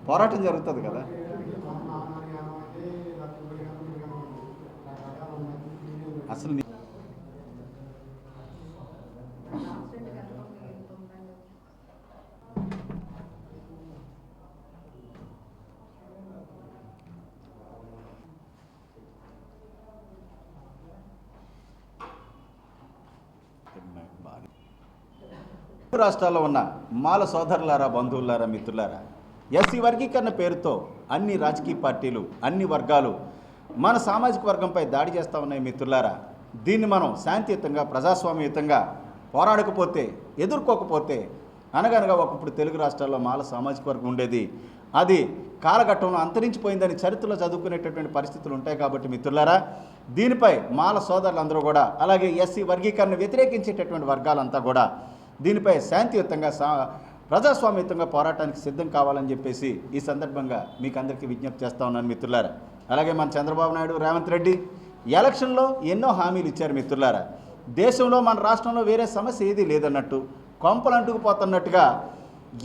పోరాటం జరుగుతుంది కదా. అసలు రాష్ట్రాల్లో ఉన్న మాల సోదరులారా, బంధువులారా, మిత్రులారా, ఎస్సీ వర్గీకరణ పేరుతో అన్ని రాజకీయ పార్టీలు, అన్ని వర్గాలు మన సామాజిక వర్గంపై దాడి చేస్తూ ఉన్నాయి మిత్రులారా. దీన్ని మనం శాంతియుతంగా, ప్రజాస్వామ్యయుతంగా పోరాడకపోతే, ఎదుర్కోకపోతే, అనగనగా ఒకప్పుడు తెలుగు రాష్ట్రాల్లో మాల సామాజిక వర్గం ఉండేది, అది కాలఘట్టంలో అంతరించిపోయిందని చరిత్రలో చదువుకునేటటువంటి పరిస్థితులు ఉంటాయి. కాబట్టి మిత్రులారా, దీనిపై మాల సోదరులందరూ కూడా, అలాగే ఎస్సీ వర్గీకరణ వ్యతిరేకించేటటువంటి వర్గాలంతా కూడా దీనిపై శాంతియుతంగా, ప్రజాస్వామ్యయుతంగా పోరాటానికి సిద్ధం కావాలని చెప్పేసి ఈ సందర్భంగా మీకు అందరికీ విజ్ఞప్తి చేస్తూ ఉన్నాను మిత్రులారా. అలాగే మన చంద్రబాబు నాయుడు, రేవంత్ రెడ్డి ఎలక్షన్లో ఎన్నో హామీలు ఇచ్చారు మిత్రులారా. దేశంలో, మన రాష్ట్రంలో వేరే సమస్య ఏదీ లేదన్నట్టు, కొంపలు అంటుకుపోతున్నట్టుగా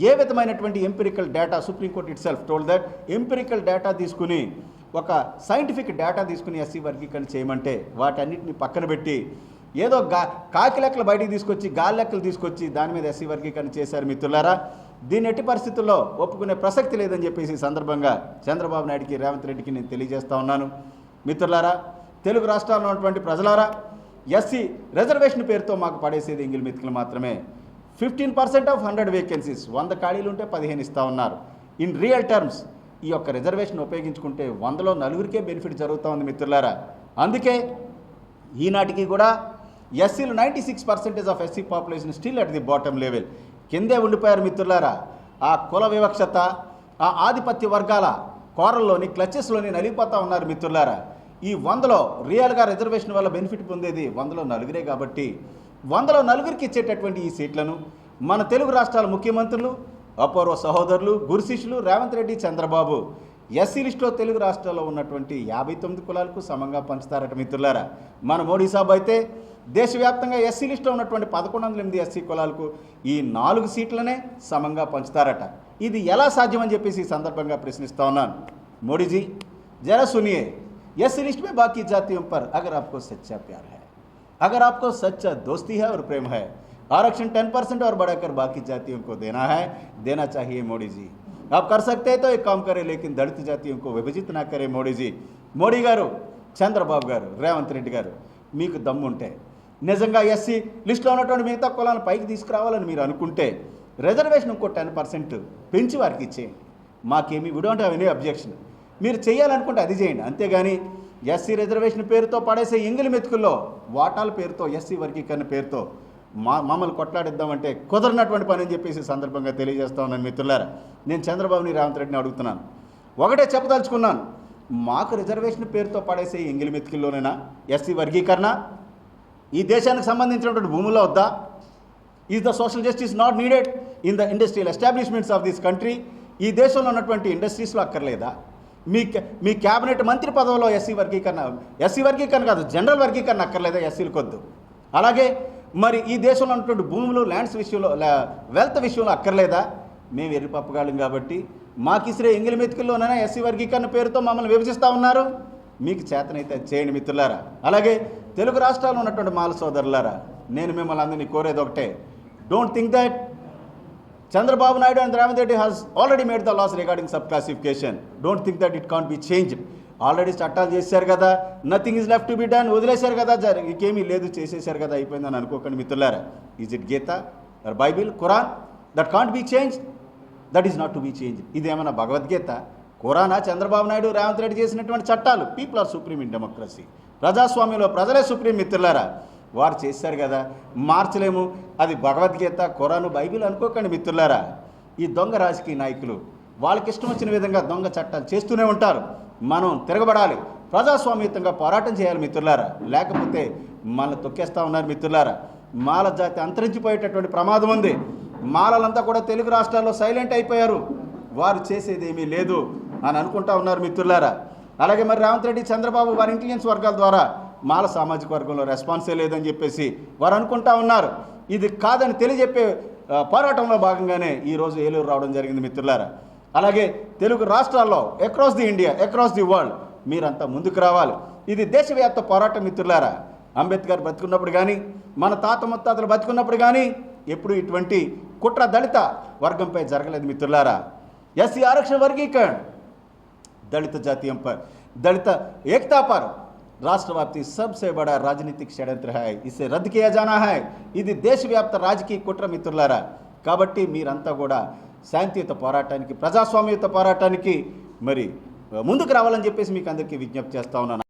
ఏ విధమైనటువంటి empirical data, supreme court it self told that empirical data తీసుకుని, ఒక సైంటిఫిక్ డేటా తీసుకుని ఎస్సీ వర్గీకరణ చేయమంటే వాటన్నిటిని పక్కన పెట్టి ఏదో కాకి లెక్కలు బయటికి తీసుకొచ్చి, గాలి లెక్కలు తీసుకొచ్చి దాని మీద ఎస్సీ వర్గీకరణ చేశారు మిత్రులారా. దీన్ని ఎట్టి పరిస్థితుల్లో ఒప్పుకునే ప్రసక్తి లేదని చెప్పేసి సందర్భంగా చంద్రబాబు నాయుడికి, రేవంత్ రెడ్డికి నేను తెలియజేస్తూ ఉన్నాను. మిత్రులారా, తెలుగు రాష్ట్రాల్లో ఉన్నటువంటి ప్రజలారా, ఎస్సీ రిజర్వేషన్ పేరుతో మాకు పడేసేది ఎంగిల్ మెతుకులు మాత్రమే. 15% ఆఫ్ 100 వేకెన్సీస్, 100 ఖాళీలు ఉంటే 15 ఇస్తూ ఉన్నారు. ఇన్ రియల్ టర్మ్స్ ఈ యొక్క రిజర్వేషన్ ఉపయోగించుకుంటే 100లో 4కే బెనిఫిట్ జరుగుతూ ఉంది మిత్రులారా. అందుకే ఈనాటికి కూడా ఎస్సీలు 96% of SC population still at the bottom level, కిందే ఉండిపోయారు మిత్రులారా. ఆ కుల వివక్షత, ఆ ఆధిపత్య వర్గాల కోరల్లోని, క్లచెస్లోని నలిగిపోతూ ఉన్నారు మిత్రులారా. ఈ 100లో రియల్గా రిజర్వేషన్ వల్ల బెనిఫిట్ పొందేది 100లో 4 కాబట్టి 100లో 4కి ఇచ్చేటటువంటి ఈ సీట్లను మన తెలుగు రాష్ట్రాల ముఖ్యమంత్రులు, అపూర్వ సహోదరులు, గురుశిష్యులు రేవంత్ రెడ్డి, చంద్రబాబు ఎస్సీ లిస్టులో తెలుగు రాష్ట్రాల్లో ఉన్నటువంటి 59 కులాలకు సమంగా పంచుతారట మిత్రులారా. మన మోడీ సాబ్ అయితే దేశవ్యాప్తంగా ఎస్సీ లిస్టులో ఉన్నటువంటి 1108 ఎస్సీ కులాలకు ఈ 4 సీట్లనే సమంగా పంచుతారట. ఇది ఎలా సాధ్యమని చెప్పేసి ఈ సందర్భంగా ప్రశ్నిస్తా ఉన్నాను. మోడీజీ జరా సునియే, ఎస్సీ లిస్ట్ में बाकी जातियों पर अगर आपको सच्चा प्यार है, अगर आपको सच्चा दोस्ती है और प्रेम है, आरक्षण 10% और बढ़ाकर बाकी जातियों को देना चाहिए मोदी जी. आप कर सकते हैं तो एक काम करें, लेकिन दलित जातियों को विभजित ना करें मोदी जी. మోడీ గారు, చంద్రబాబు గారు, రేవంత్ రెడ్డి గారు, మీకు దమ్ముంటే నిజంగా ఎస్సీ లిస్టులో ఉన్నటువంటి మిగతా కులాలను పైకి తీసుకురావాలని మీరు అనుకుంటే రిజర్వేషన్ ఇంకో 10% పెంచి వారికి ఇచ్చేయండి. మాకేమి we don't have any objection. మీరు చేయాలనుకుంటే అది చేయండి. అంతేగాని ఎస్సీ రిజర్వేషన్ పేరుతో పడేసే ఎంగిలి మెతుకుల్లో వాటాల పేరుతో, ఎస్సీ వర్గీకరణ పేరుతో మమ్మల్ని కొట్లాడిద్దామంటే కుదరనటువంటి పని అని చెప్పేసి సందర్భంగా తెలియజేస్తా ఉన్నాను మిత్రులారా. నేను చంద్రబాబుని, రేవంత్ రెడ్డిని అడుగుతున్నాను, ఒకటే చెప్పదలుచుకున్నాను. మాకు రిజర్వేషన్ పేరుతో పడేసే ఎంగిలి మెతుకుల్లోనైనా ఎస్సీ వర్గీకరణ ఈ దేశానికి సంబంధించినటువంటి భూముల్లో వద్దా? Is the social justice not needed in the industrial establishments of this country? ఈ దేశంలో ఉన్నటువంటి ఇండస్ట్రీస్లో అక్కర్లేదా? మీ క్యాబినెట్ మంత్రి పదవిలో ఎస్సీ వర్గీకరణ కాదు, జనరల్ వర్గీకరణ అక్కర్లేదా? ఎస్సీలకు వద్దు. అలాగే మరి ఈ దేశంలో ఉన్నటువంటి భూములు, ల్యాండ్స్ విషయంలో, వెల్త్ విషయంలో అక్కర్లేదా? మేము ఎర్రిపప్పగాళ్ళం కాబట్టి మాకు ఇసిరే ఎంగిలి మెతుకుల్లోనైనా ఎస్సీ వర్గీకరణ పేరుతో మమ్మల్ని విభజిస్తూ ఉన్నారు. మీకు చేతనైతే చేయండి మిత్రులారా. అలాగే తెలుగు రాష్ట్రాల్లో ఉన్నటువంటి మాల సోదరులారా, నేను మిమ్మల్ని అందరినీ కోరేది ఒకటే, don't think that Chandrababu Naidu and Ravindra Reddy has already made the laws regarding sub-classification. Don't think that it can't be changed. Already చట్టాలు చేశారు కదా, nothing is left to be done, వదిలేశారు కదా, ఇంకేమీ లేదు, చేసేశారు కదా, అయిపోయిందని అనుకోకండి మిత్రులారా. Is it Gita are Bible, Quran that can't be change? That is not to be change. ఇదేమన్నా భగవద్గీత, ఖురానా? చంద్రబాబు నాయుడు, రేవంత్ రెడ్డి చేసినటువంటి చట్టాలు. People are supreme in democracy. ప్రజాస్వామ్యంలో ప్రజలే సుప్రీం మిత్రులారా. వారు చేశారు కదా, మార్చలేము. అది భగవద్గీత, ఖురాను, బైబిల్ అనుకోకండి మిత్రులారా. ఈ దొంగ రాజకీయ నాయకులు వాళ్ళకి ఇష్టం వచ్చిన విధంగా దొంగ చట్టాలు చేస్తూనే ఉంటారు. మనం తిరగబడాలి, ప్రజాస్వామ్యయుతంగా పోరాటం చేయాలి మిత్రులారా. లేకపోతే మనల్ని తొక్కేస్తూ ఉన్నారు మిత్రులారా. మాల జాతి అంతరించిపోయేటటువంటి ప్రమాదం ఉంది. మాలలంతా కూడా తెలుగు రాష్ట్రాల్లో సైలెంట్ అయిపోయారు, వారు చేసేది ఏమీ లేదు అని అనుకుంటా ఉన్నారు మిత్రులారా. అలాగే మరి రేవంత్ రెడ్డి, చంద్రబాబు వారి ఇంటెలిజెన్స్ వర్గాల ద్వారా మాల సామాజిక వర్గంలో రెస్పాన్సే లేదని చెప్పేసి వారు అనుకుంటా ఉన్నారు. ఇది కాదని తెలియజెప్పే పోరాటంలో భాగంగానే ఈరోజు ఏలూరు రావడం జరిగింది మిత్రులారా. అలాగే తెలుగు రాష్ట్రాల్లో across the India, across the world మీరంతా ముందుకు రావాలి. ఇది దేశవ్యాప్త పోరాటం మిత్రులారా. అంబేద్కర్ బతుకున్నప్పుడు కానీ, మన తాత ముత్తాతలు బతుకున్నప్పుడు కానీ ఎప్పుడు ఇటువంటి కుట్ర దళిత వర్గంపై జరగలేదు మిత్రులారా. ఎస్సీ आरक्षण वर्गीकरण, दलित जातियों पर दलित एकता पर राष्ट्रव्यापी सबसे बड़ा राजनीतिक षड्यंत्र है. इसे रद्द किया जाना है. ఇది దేశవ్యాప్త రాజకీయ కుట్ర మిత్రులారా. కాబట్టి మీరంతా కూడా శాంతియుత పోరాటానికి, ప్రజాస్వామ్యయుత పోరాటానికి మరి ముందుకు రావాలని చెప్పేసి మీకు అందరికీ విజ్ఞప్తి చేస్తా ఉన్నాను.